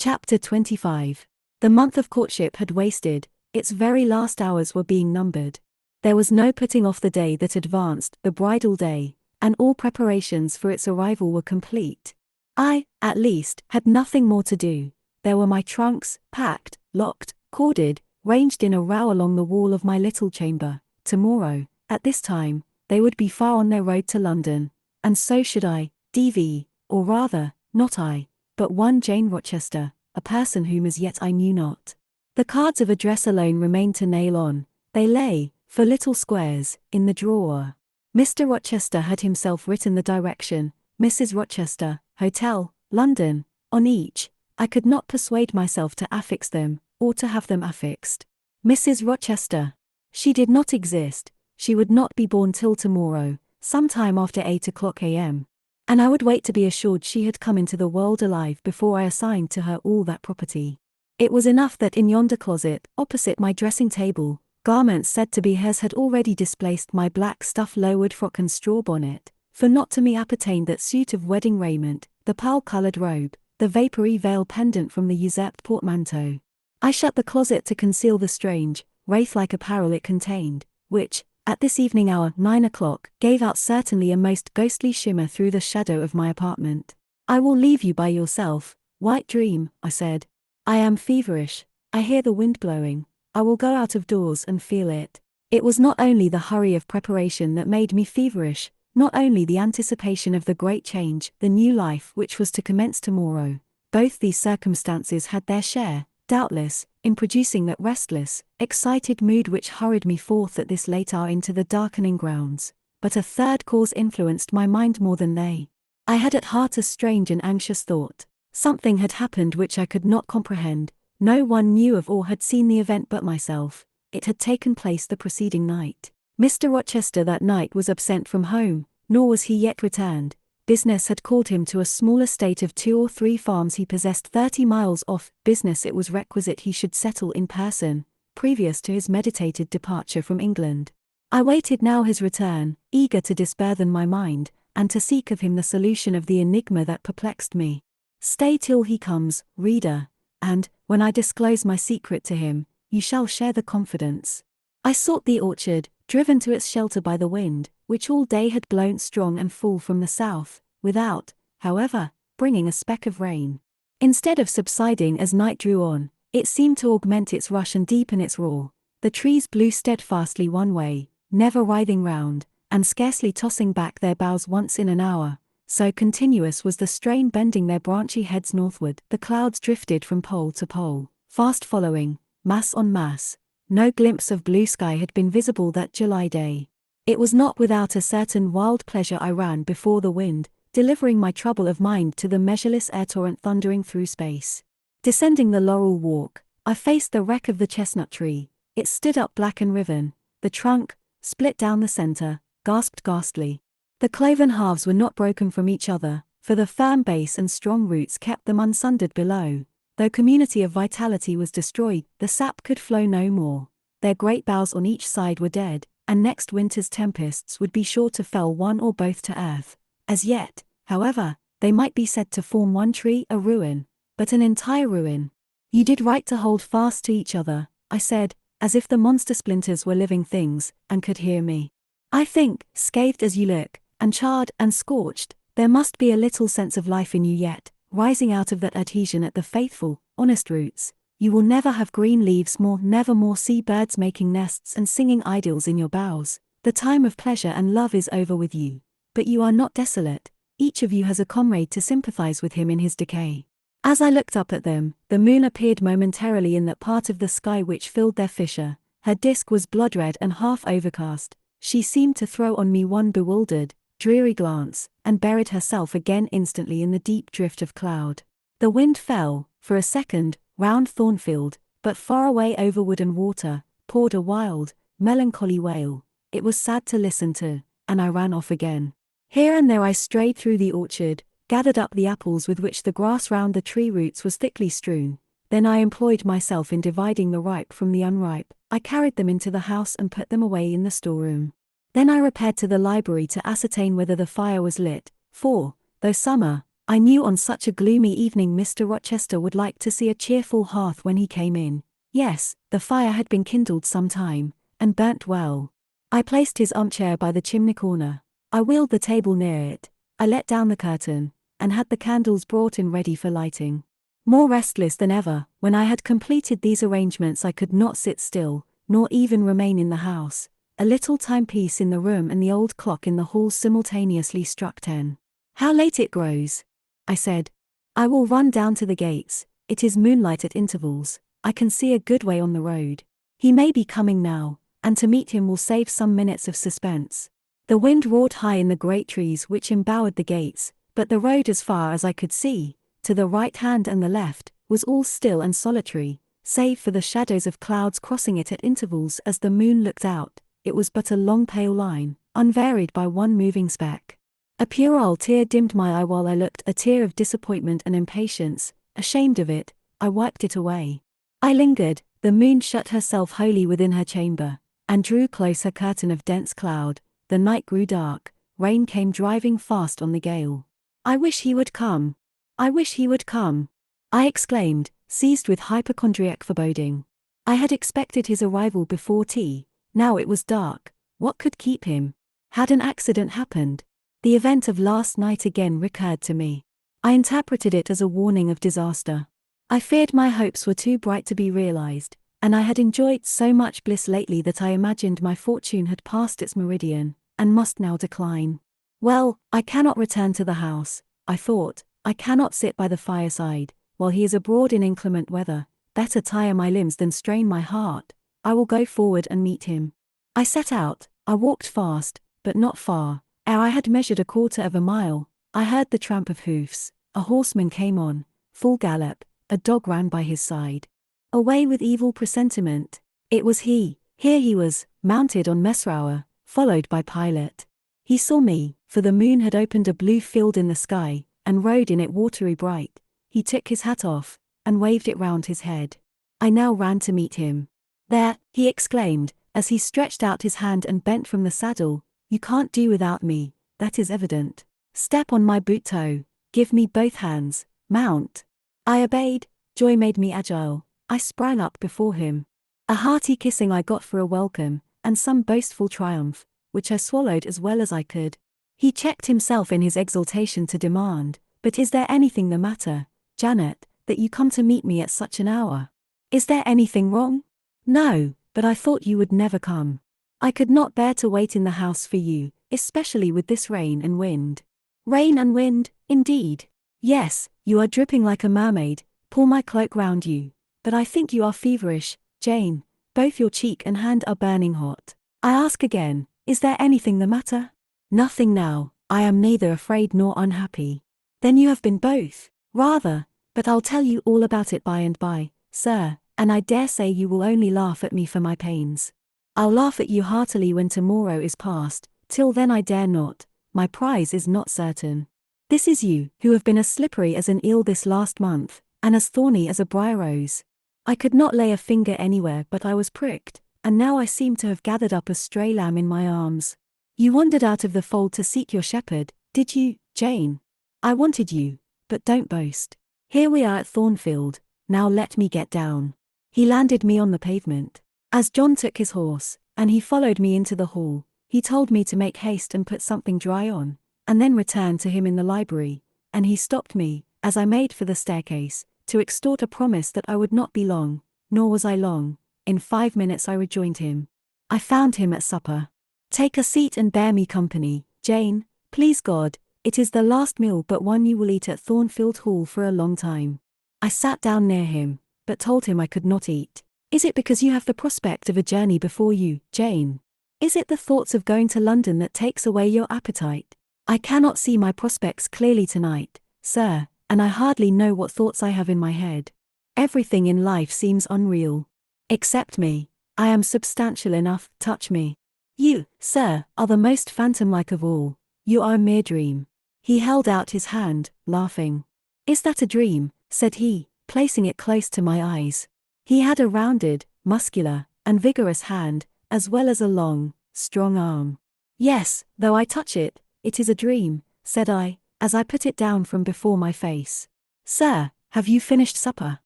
Chapter 25. The month of courtship had wasted, its very last hours were being numbered. There was no putting off the day that advanced, the bridal day, and all preparations for its arrival were complete. I, at least, had nothing more to do. There were my trunks, packed, locked, corded, ranged in a row along the wall of my little chamber. Tomorrow, at this time, they would be far on their road to London, and so should I, D.V., or rather, not I, but one Jane Rochester, a person whom as yet I knew not. The cards of address alone remained to nail on. They lay, for little squares, in the drawer. Mr. Rochester had himself written the direction, Mrs. Rochester, Hotel, London, on each. I could not persuade myself to affix them, or to have them affixed. Mrs. Rochester. She did not exist. She would not be born till tomorrow, sometime after 8 o'clock a.m. And I would wait to be assured she had come into the world alive before I assigned to her all that property. It was enough that in yonder closet, opposite my dressing table, garments said to be hers had already displaced my black stuff lowered frock and straw bonnet, for not to me appertained that suit of wedding raiment, the pearl-coloured robe, the vapoury veil pendant from the usurped portmanteau. I shut the closet to conceal the strange, wraith-like apparel it contained, which, at this evening hour, 9 o'clock, gave out certainly a most ghostly shimmer through the shadow of my apartment. I will leave you by yourself, white dream, I said. I am feverish, I hear the wind blowing, I will go out of doors and feel it. It was not only the hurry of preparation that made me feverish, not only the anticipation of the great change, the new life which was to commence tomorrow. Both these circumstances had their share, doubtless, in producing that restless, excited mood which hurried me forth at this late hour into the darkening grounds. But a third cause influenced my mind more than they. I had at heart a strange and anxious thought. Something had happened which I could not comprehend. No one knew of or had seen the event but myself. It had taken place the preceding night. Mr. Rochester that night was absent from home, nor was he yet returned. Business had called him to a small estate of 2 or 3 farms he possessed 30 miles off. Business it was requisite he should settle in person, previous to his meditated departure from England. I waited now his return, eager to disburthen my mind, and to seek of him the solution of the enigma that perplexed me. Stay till he comes, reader, and, when I disclose my secret to him, you shall share the confidence. I sought the orchard, driven to its shelter by the wind, which all day had blown strong and full from the south, without, however, bringing a speck of rain. Instead of subsiding as night drew on, it seemed to augment its rush and deepen its roar. The trees blew steadfastly one way, never writhing round, and scarcely tossing back their boughs once in an hour. So continuous was the strain bending their branchy heads northward. The clouds drifted from pole to pole, fast following, mass on mass. No glimpse of blue sky had been visible that July day. It was not without a certain wild pleasure I ran before the wind, delivering my trouble of mind to the measureless air torrent thundering through space. Descending the laurel walk, I faced the wreck of the chestnut tree. It stood up black and riven, the trunk, split down the center, gasped ghastly. The cloven halves were not broken from each other, for the firm base and strong roots kept them unsundered below. Though community of vitality was destroyed, the sap could flow no more. Their great boughs on each side were dead, and next winter's tempests would be sure to fell one or both to earth. As yet, however, they might be said to form one tree, a ruin, but an entire ruin. You did right to hold fast to each other, I said, as if the monster splinters were living things, and could hear me. I think, scathed as you look, and charred and scorched, there must be a little sense of life in you yet, rising out of that adhesion at the faithful, honest roots. You will never have green leaves more, never more see birds making nests and singing idyls in your boughs. The time of pleasure and love is over with you. But you are not desolate. Each of you has a comrade to sympathize with him in his decay. As I looked up at them, the moon appeared momentarily in that part of the sky which filled their fissure. Her disk was blood-red and half overcast. She seemed to throw on me one bewildered, dreary glance, and buried herself again instantly in the deep drift of cloud. The wind fell, for a second, round Thornfield, but far away over wood and water, poured a wild, melancholy wail. It was sad to listen to, and I ran off again. Here and there I strayed through the orchard, gathered up the apples with which the grass round the tree roots was thickly strewn. Then I employed myself in dividing the ripe from the unripe. I carried them into the house and put them away in the storeroom. Then I repaired to the library to ascertain whether the fire was lit, for, though summer, I knew on such a gloomy evening Mr. Rochester would like to see a cheerful hearth when he came in. Yes, the fire had been kindled some time, and burnt well. I placed his armchair by the chimney corner. I wheeled the table near it. I let down the curtain, and had the candles brought in ready for lighting. More restless than ever, when I had completed these arrangements I could not sit still, nor even remain in the house. A little timepiece in the room and the old clock in the hall simultaneously struck 10. "How late it grows," I said. "I will run down to the gates. It is moonlight at intervals. I can see a good way on the road. He may be coming now, and to meet him will save some minutes of suspense." The wind roared high in the great trees which embowered the gates, but the road, as far as I could see, to the right hand and the left, was all still and solitary, save for the shadows of clouds crossing it at intervals as the moon looked out. It was but a long pale line, unvaried by one moving speck. A puerile tear dimmed my eye while I looked, a tear of disappointment and impatience. Ashamed of it, I wiped it away. I lingered. The moon shut herself wholly within her chamber, and drew close her curtain of dense cloud. The night grew dark, rain came driving fast on the gale. "I wish he would come. I wish he would come," I exclaimed, seized with hypochondriac foreboding. I had expected his arrival before tea. Now it was dark. What could keep him? Had an accident happened? The event of last night again recurred to me. I interpreted it as a warning of disaster. I feared my hopes were too bright to be realized, and I had enjoyed so much bliss lately that I imagined my fortune had passed its meridian, and must now decline. Well, I cannot return to the house, I thought. I cannot sit by the fireside, while he is abroad in inclement weather. Better tire my limbs than strain my heart. I will go forward and meet him. I set out. I walked fast, but not far. Ere I had measured a quarter of a mile, I heard the tramp of hoofs. A horseman came on, full gallop. A dog ran by his side. Away with evil presentiment. It was he. Here he was, mounted on Mesrour, followed by Pilot. He saw me, for the moon had opened a blue field in the sky, and rode in it watery bright. He took his hat off, and waved it round his head. I now ran to meet him. "There," he exclaimed, as he stretched out his hand and bent from the saddle, "you can't do without me, that is evident. Step on my boot toe, give me both hands, mount." I obeyed. Joy made me agile. I sprang up before him. A hearty kissing I got for a welcome, and some boastful triumph, which I swallowed as well as I could. He checked himself in his exultation to demand, "But is there anything the matter, Janet, that you come to meet me at such an hour? Is there anything wrong?" "No, but I thought you would never come. I could not bear to wait in the house for you, especially with this rain and wind." "Rain and wind, indeed." "Yes, you are dripping like a mermaid. Pull my cloak round you. But I think you are feverish, Jane. Both your cheek and hand are burning hot. I ask again, is there anything the matter?" "Nothing now. I am neither afraid nor unhappy." "Then you have been both." "Rather, but I'll tell you all about it by and by, sir, and I dare say you will only laugh at me for my pains." "I'll laugh at you heartily when tomorrow is past. Till then I dare not. My prize is not certain. This is you, who have been as slippery as an eel this last month, and as thorny as a briar rose." I could not lay a finger anywhere but I was pricked, and now I seem to have gathered up a stray lamb in my arms. "You wandered out of the fold to seek your shepherd, did you, Jane? I wanted you, but don't boast. Here we are at Thornfield, now let me get down." He landed me on the pavement. As John took his horse, and he followed me into the hall, he told me to make haste and put something dry on, and then return to him in the library, and he stopped me, as I made for the staircase, to extort a promise that I would not be long, nor was I long. In 5 minutes I rejoined him. I found him at supper. "Take a seat and bear me company, Jane, please God. It is the last meal but one you will eat at Thornfield Hall for a long time." I sat down near him, but told him I could not eat. "Is it because you have the prospect of a journey before you, Jane? Is it the thoughts of going to London that takes away your appetite?" "I cannot see my prospects clearly tonight, sir, and I hardly know what thoughts I have in my head. Everything in life seems unreal. Except me. I am substantial enough, touch me. You, sir, are the most phantom-like of all. You are a mere dream." He held out his hand, laughing. "Is that a dream?" said he, placing it close to my eyes. He had a rounded, muscular, and vigorous hand, as well as a long, strong arm. "Yes, though I touch it, it is a dream," said I, as I put it down from before my face. "Sir, have you finished supper?"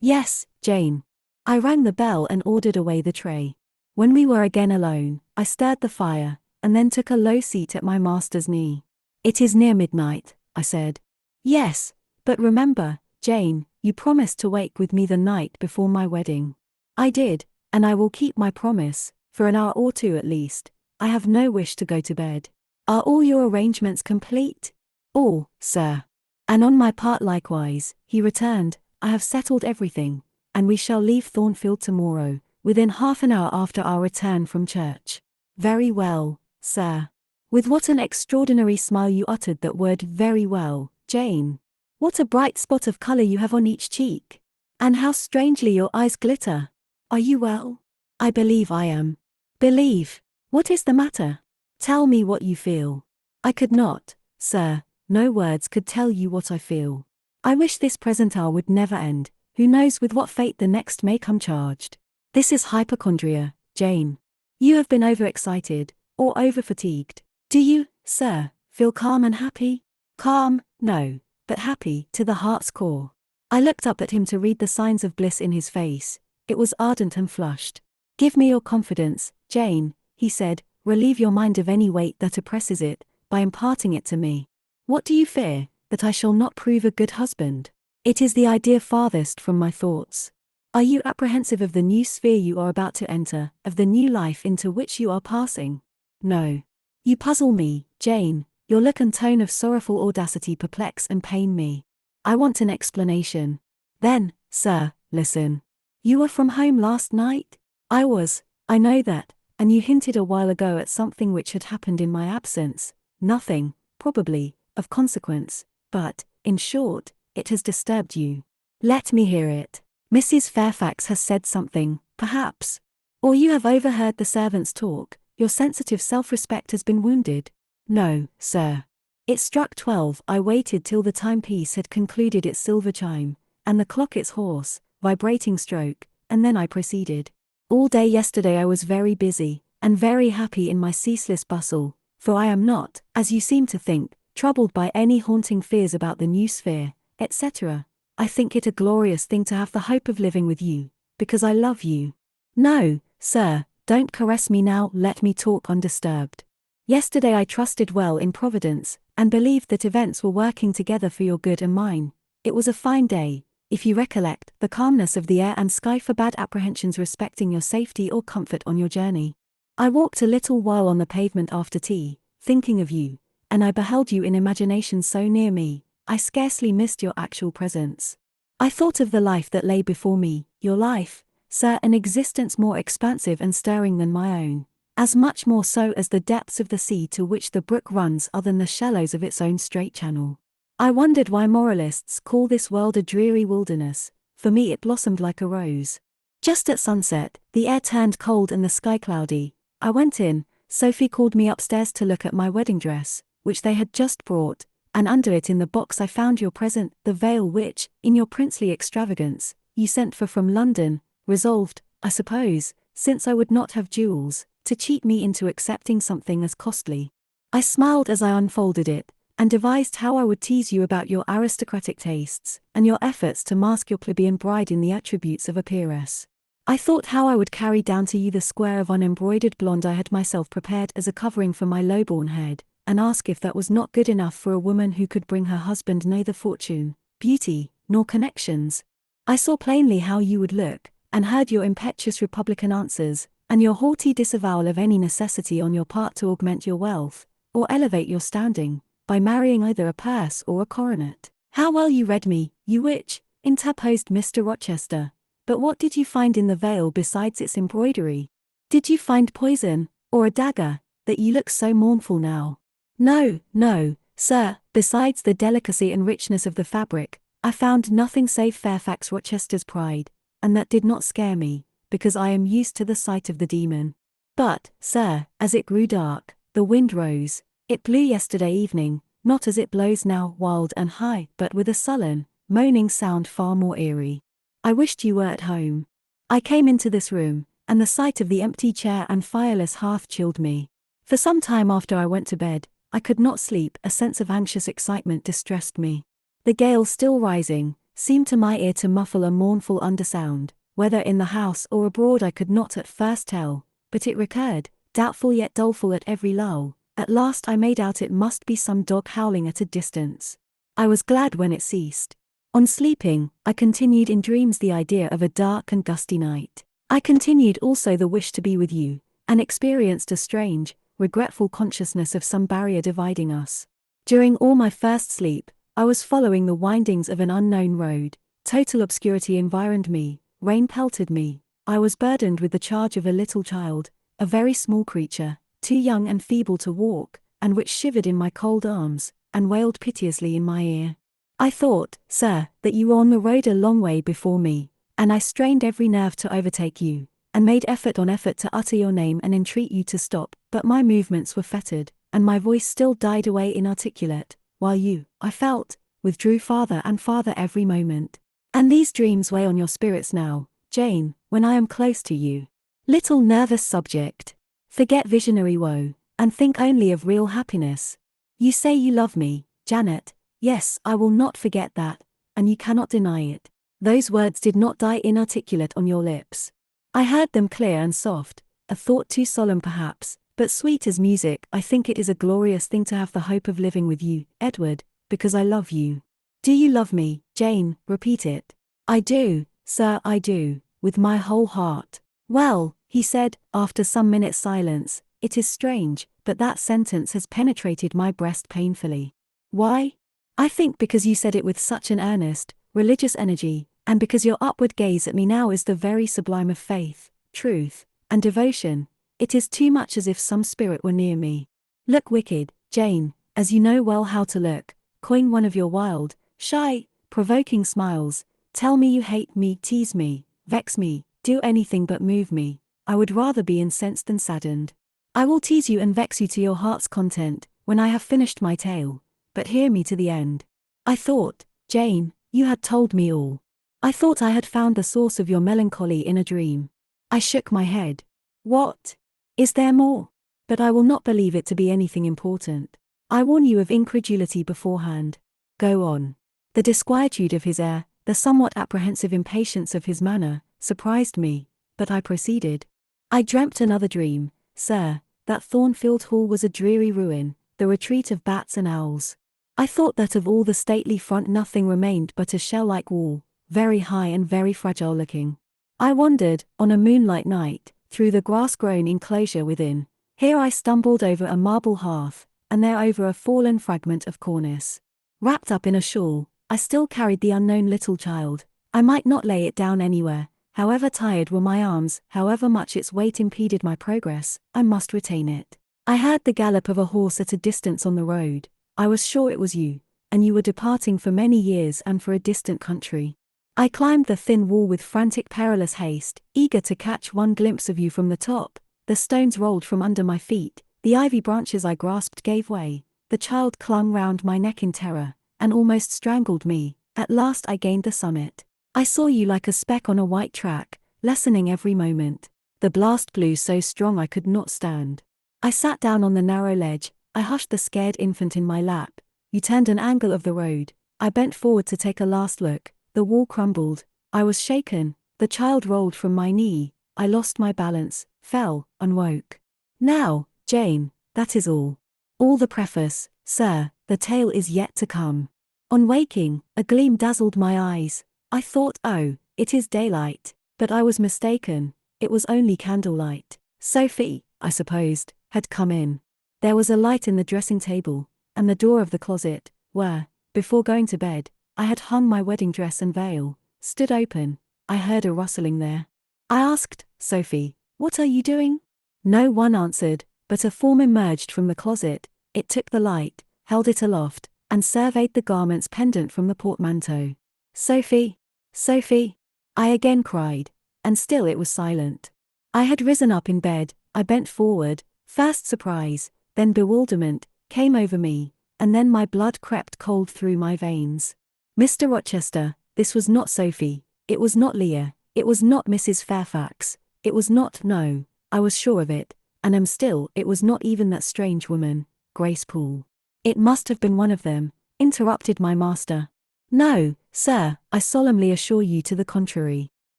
"Yes, Jane." I rang the bell and ordered away the tray. When we were again alone, I stirred the fire, and then took a low seat at my master's knee. "It is near midnight," I said. "Yes, but remember, Jane, you promised to wake with me the night before my wedding." "I did, and I will keep my promise, for an hour or two at least. I have no wish to go to bed." "Are all your arrangements complete?" "All, sir." "And on my part likewise," he returned. "I have settled everything, and we shall leave Thornfield tomorrow, within half an hour after our return from church." "Very well, sir." With what an extraordinary smile you uttered that word "very well," Jane. What a bright spot of color you have on each cheek. And how strangely your eyes glitter. Are you well? "I believe I am." "Believe? What is the matter? Tell me what you feel." "I could not, sir, no words could tell you what I feel. I wish this present hour would never end. Who knows with what fate the next may come charged. This is hypochondria, Jane. You have been overexcited, or overfatigued. Do you, sir, feel calm and happy?" "Calm, no, but happy to the heart's core." I looked up at him to read the signs of bliss in his face. It was ardent and flushed. "Give me your confidence, Jane," he said. "Relieve your mind of any weight that oppresses it, by imparting it to me. What do you fear, that I shall not prove a good husband? It is the idea farthest from my thoughts. Are you apprehensive of the new sphere you are about to enter, of the new life into which you are passing?" "No." "You puzzle me, Jane. Your look and tone of sorrowful audacity perplex and pain me. I want an explanation." "Then, sir, listen. You were from home last night?" "I was, I know that, and you hinted a while ago at something which had happened in my absence. Nothing, probably, of consequence, but, in short, it has disturbed you." "Let me hear it. Mrs. Fairfax has said something, perhaps. Or you have overheard the servants talk. Your sensitive self-respect has been wounded." "No, sir." It struck 12. I waited till the timepiece had concluded its silver chime, and the clock its hoarse, vibrating stroke, and then I proceeded. "All day yesterday I was very busy, and very happy in my ceaseless bustle, for I am not, as you seem to think, troubled by any haunting fears about the new sphere, etc. I think it a glorious thing to have the hope of living with you, because I love you. No, sir, don't caress me now, let me talk undisturbed. Yesterday I trusted well in Providence, and believed that events were working together for your good and mine. It was a fine day, if you recollect, the calmness of the air and sky forbade apprehensions respecting your safety or comfort on your journey. I walked a little while on the pavement after tea, thinking of you, and I beheld you in imagination so near me, I scarcely missed your actual presence. I thought of the life that lay before me, your life, sir, an existence more expansive and stirring than my own, as much more so as the depths of the sea to which the brook runs are than the shallows of its own straight channel. I wondered why moralists call this world a dreary wilderness. For me it blossomed like a rose. Just at sunset, the air turned cold and the sky cloudy. I went in, Sophie called me upstairs to look at my wedding dress, which they had just brought, and under it in the box I found your present, the veil which, in your princely extravagance, you sent for from London, resolved, I suppose, since I would not have jewels, to cheat me into accepting something as costly. I smiled as I unfolded it, and devised how I would tease you about your aristocratic tastes, and your efforts to mask your plebeian bride in the attributes of a peeress. I thought how I would carry down to you the square of unembroidered blonde I had myself prepared as a covering for my low-born head, and ask if that was not good enough for a woman who could bring her husband neither fortune, beauty, nor connections. I saw plainly how you would look, and heard your impetuous republican answers, and your haughty disavowal of any necessity on your part to augment your wealth, or elevate your standing, by marrying either a purse or a coronet. How well you read me, you witch, interposed Mr. Rochester. But what did you find in the veil besides its embroidery? Did you find poison, or a dagger, that you look so mournful now? No, no, sir, besides the delicacy and richness of the fabric, I found nothing save Fairfax Rochester's pride, and that did not scare me, because I am used to the sight of the demon. But, sir, as it grew dark, the wind rose. It blew yesterday evening, not as it blows now, wild and high, but with a sullen, moaning sound far more eerie. I wished you were at home. I came into this room, and the sight of the empty chair and fireless hearth chilled me. For some time after I went to bed, I could not sleep, a sense of anxious excitement distressed me. The gale, still rising, seemed to my ear to muffle a mournful undersound, whether in the house or abroad I could not at first tell, but it recurred, doubtful yet doleful at every lull. At last I made out it must be some dog howling at a distance. I was glad when it ceased. On sleeping, I continued in dreams the idea of a dark and gusty night. I continued also the wish to be with you, and experienced a strange, regretful consciousness of some barrier dividing us. During all my first sleep, I was following the windings of an unknown road. Total obscurity environed me, rain pelted me. I was burdened with the charge of a little child, a very small creature, too young and feeble to walk, and which shivered in my cold arms, and wailed piteously in my ear. I thought, sir, that you were on the road a long way before me, and I strained every nerve to overtake you, and made effort on effort to utter your name and entreat you to stop, but my movements were fettered, and my voice still died away inarticulate, while you, I felt, withdrew farther and farther every moment. And these dreams weigh on your spirits now, Jane, when I am close to you. Little nervous subject. Forget visionary woe, and think only of real happiness. You say you love me, Janet. Yes, I will not forget that, and you cannot deny it. Those words did not die inarticulate on your lips. I heard them clear and soft, a thought too solemn perhaps, but sweet as music. I think it is a glorious thing to have the hope of living with you, Edward, because I love you. Do you love me, Jane? Repeat it. I do, sir, I do, with my whole heart. Well, he said, after some minutes' silence, it is strange, but that sentence has penetrated my breast painfully. Why? I think because you said it with such an earnest, religious energy, and because your upward gaze at me now is the very sublime of faith, truth, and devotion. It is too much as if some spirit were near me. Look wicked, Jane, as you know well how to look. Coin one of your wild, shy, provoking smiles. Tell me you hate me, tease me, vex me, do anything but move me. I would rather be incensed than saddened. I will tease you and vex you to your heart's content, when I have finished my tale. But hear me to the end. I thought, Jane, you had told me all. I thought I had found the source of your melancholy in a dream. I shook my head. What? Is there more? But I will not believe it to be anything important. I warn you of incredulity beforehand. Go on. The disquietude of his air, the somewhat apprehensive impatience of his manner, surprised me, but I proceeded. I dreamt another dream, sir, that Thornfield Hall was a dreary ruin, the retreat of bats and owls. I thought that of all the stately front nothing remained but a shell-like wall, very high and very fragile-looking. I wandered, on a moonlight night, through the grass-grown enclosure within. Here I stumbled over a marble hearth, and there over a fallen fragment of cornice. Wrapped up in a shawl, I still carried the unknown little child. I might not lay it down anywhere, however tired were my arms, however much its weight impeded my progress, I must retain it. I heard the gallop of a horse at a distance on the road. I was sure it was you, and you were departing for many years and for a distant country. I climbed the thin wall with frantic perilous haste, eager to catch one glimpse of you from the top. The stones rolled from under my feet, the ivy branches I grasped gave way, the child clung round my neck in terror, and almost strangled me. At last I gained the summit. I saw you like a speck on a white track, lessening every moment. The blast blew so strong I could not stand. I sat down on the narrow ledge, I hushed the scared infant in my lap. You turned an angle of the road. I bent forward to take a last look. The wall crumbled. I was shaken. The child rolled from my knee. I lost my balance, fell, and woke. Now, Jane, that is all. All the preface, sir, the tale is yet to come. On waking, a gleam dazzled my eyes. I thought, oh, it is daylight. But I was mistaken. It was only candlelight. Sophie, I supposed, had come in. There was a light in the dressing table, and the door of the closet, where, before going to bed, I had hung my wedding dress and veil, stood open. I heard a rustling there. I asked, Sophie, what are you doing? No one answered, but a form emerged from the closet. It took the light, held it aloft, and surveyed the garments pendant from the portmanteau. Sophie! Sophie! I again cried, and still it was silent. I had risen up in bed. I bent forward. First surprise, then bewilderment, came over me, and then my blood crept cold through my veins. Mr. Rochester, this was not Sophie, it was not Leah, it was not Mrs. Fairfax, it was not, no, I was sure of it, and am still, it was not even that strange woman, Grace Poole. It must have been one of them, interrupted my master. No, sir, I solemnly assure you to the contrary.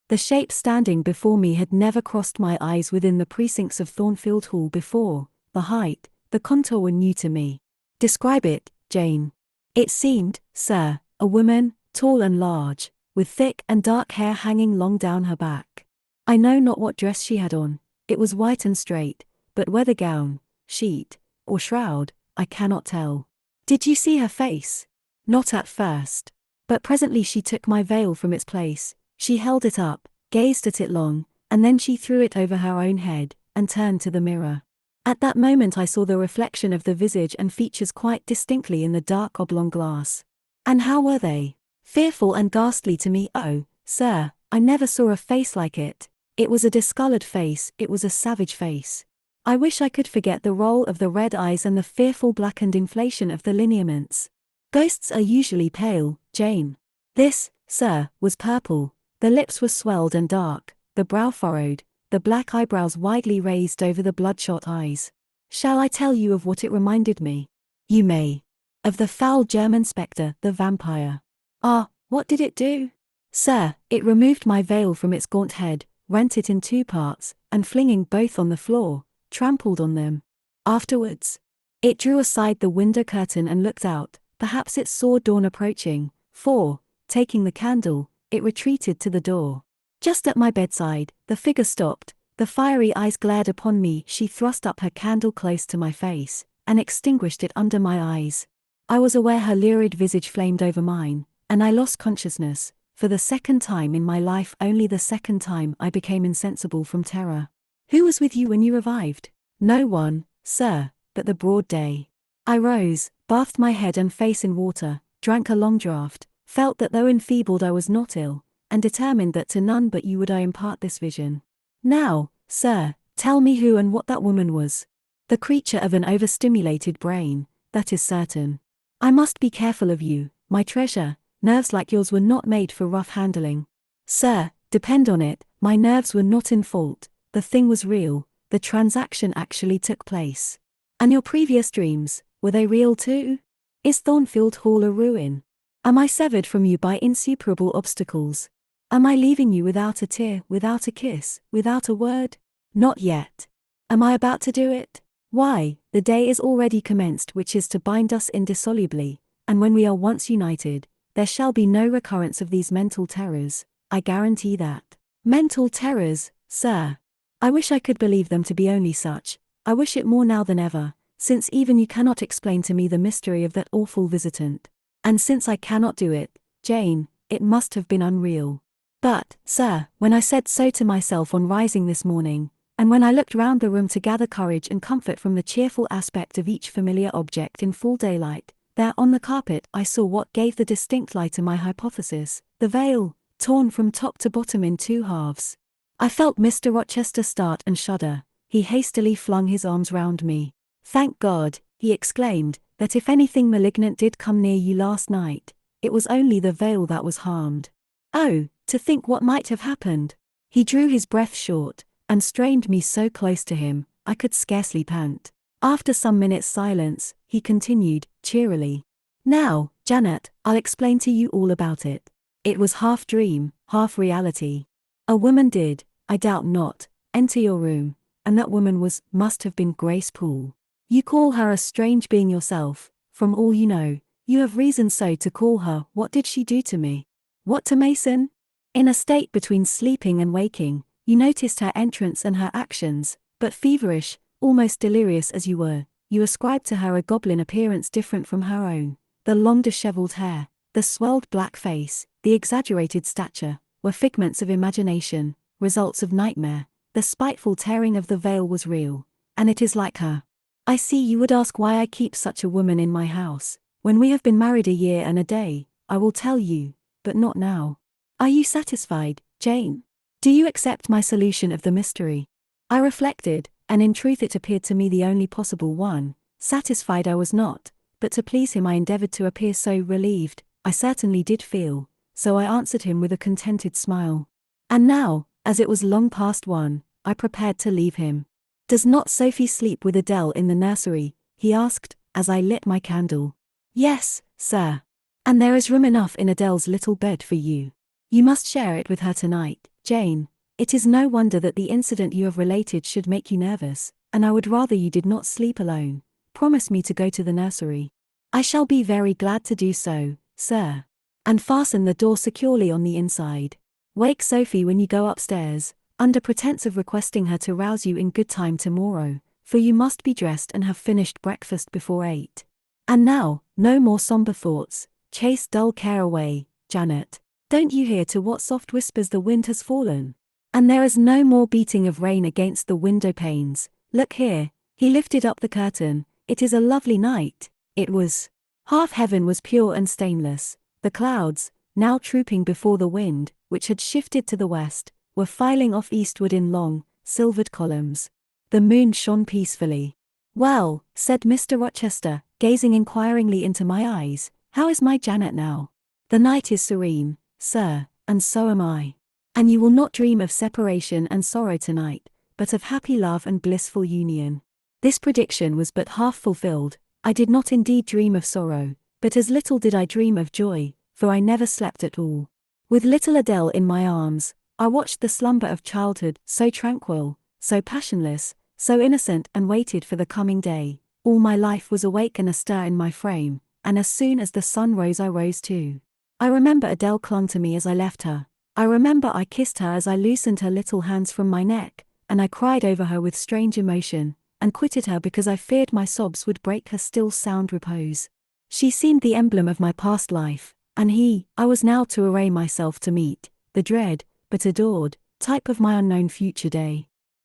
The shape standing before me had never crossed my eyes within the precincts of Thornfield Hall before. The height, the contour were new to me. Describe it, Jane. It seemed, sir, a woman, tall and large, with thick and dark hair hanging long down her back. I know not what dress she had on, it was white and straight, but whether gown, sheet, or shroud, I cannot tell. Did you see her face? Not at first. But presently she took my veil from its place, she held it up, gazed at it long, and then she threw it over her own head, and turned to the mirror. At that moment I saw the reflection of the visage and features quite distinctly in the dark oblong glass. And how were they? Fearful and ghastly to me. Oh, sir, I never saw a face like it. It was a discolored face, it was a savage face. I wish I could forget the roll of the red eyes and the fearful blackened inflation of the lineaments. Ghosts are usually pale, Jane. This, sir, was purple. The lips were swelled and dark, the brow furrowed, the black eyebrows widely raised over the bloodshot eyes. Shall I tell you of what it reminded me? You may. Of the foul German spectre, the vampire. Ah, what did it do? Sir, it removed my veil from its gaunt head, rent it in two parts, and flinging both on the floor, trampled on them. Afterwards, it drew aside the window curtain and looked out. Perhaps it saw dawn approaching, for, taking the candle, it retreated to the door. Just at my bedside, the figure stopped, the fiery eyes glared upon me. She thrust up her candle close to my face, and extinguished it under my eyes. I was aware her lurid visage flamed over mine, and I lost consciousness. For the second time in my life, only the second time, I became insensible from terror. Who was with you when you revived? No one, sir, but the broad day. I rose, bathed my head and face in water, drank a long draught, felt that though enfeebled I was not ill, and determined that to none but you would I impart this vision. Now, sir, tell me who and what that woman was. The creature of an overstimulated brain, that is certain. I must be careful of you, my treasure. Nerves like yours were not made for rough handling. Sir, depend on it, my nerves were not in fault, the thing was real, the transaction actually took place. And your previous dreams, were they real too? Is Thornfield Hall a ruin? Am I severed from you by insuperable obstacles? Am I leaving you without a tear, without a kiss, without a word? Not yet. Am I about to do it? Why, the day is already commenced which is to bind us indissolubly, and when we are once united, there shall be no recurrence of these mental terrors, I guarantee that. Mental terrors, sir. I wish I could believe them to be only such. I wish it more now than ever, since even you cannot explain to me the mystery of that awful visitant. And since I cannot do it, Jane, it must have been unreal. But, sir, when I said so to myself on rising this morning, and when I looked round the room to gather courage and comfort from the cheerful aspect of each familiar object in full daylight, there on the carpet I saw what gave the distinct lie to my hypothesis, the veil, torn from top to bottom in two halves. I felt Mr. Rochester start and shudder. He hastily flung his arms round me. Thank God, he exclaimed, that if anything malignant did come near you last night, it was only the veil that was harmed. Oh, to think what might have happened! He drew his breath short, and strained me so close to him, I could scarcely pant. After some minutes' silence, he continued, cheerily. Now, Janet, I'll explain to you all about it. It was half dream, half reality. A woman did, I doubt not, enter your room, and that woman must have been Grace Poole. You call her a strange being yourself, from all you know, you have reason so to call her. What did she do to me? What to Mason? In a state between sleeping and waking, you noticed her entrance and her actions, but feverish, almost delirious as you were, you ascribed to her a goblin appearance different from her own. The long disheveled hair, the swelled black face, the exaggerated stature, were figments of imagination, results of nightmare. The spiteful tearing of the veil was real, and it is like her. I see you would ask why I keep such a woman in my house. When we have been married a year and a day, I will tell you, but not now. Are you satisfied, Jane? Do you accept my solution of the mystery? I reflected, and in truth it appeared to me the only possible one. Satisfied I was not, but to please him I endeavored to appear so relieved. I certainly did feel, so I answered him with a contented smile. And now, as it was long past 1, I prepared to leave him. Does not Sophie sleep with Adele in the nursery? He asked, as I lit my candle. "Yes, sir. And there is room enough in Adele's little bed for you. You must share it with her tonight, Jane. It is no wonder that the incident you have related should make you nervous, and I would rather you did not sleep alone. Promise me to go to the nursery." "I shall be very glad to do so, sir. And fasten the door securely on the inside. Wake Sophie when you go upstairs, under pretense of requesting her to rouse you in good time tomorrow, for you must be dressed and have finished breakfast before 8. And now, no more somber thoughts, chase dull care away, Janet. Don't you hear to what soft whispers the wind has fallen? And there is no more beating of rain against the window panes. Look here." He lifted up the curtain. "It is a lovely night." It was. Half heaven was pure and stainless. The clouds, now trooping before the wind, which had shifted to the west, were filing off eastward in long, silvered columns. The moon shone peacefully. "Well," said Mr. Rochester, gazing inquiringly into my eyes, "how is my Janet now?" "The night is serene, sir, and so am I. And you will not dream of separation and sorrow tonight, but of happy love and blissful union." This prediction was but half fulfilled. I did not indeed dream of sorrow, but as little did I dream of joy, for I never slept at all. With little Adele in my arms, I watched the slumber of childhood, so tranquil, so passionless, so innocent, and waited for the coming day. All my life was awake and astir in my frame, and as soon as the sun rose I rose too. I remember Adele clung to me as I left her. I remember I kissed her as I loosened her little hands from my neck, and I cried over her with strange emotion, and quitted her because I feared my sobs would break her still sound repose. She seemed the emblem of my past life, and I was now to array myself to meet the dread, but adored, type of my unknown future day.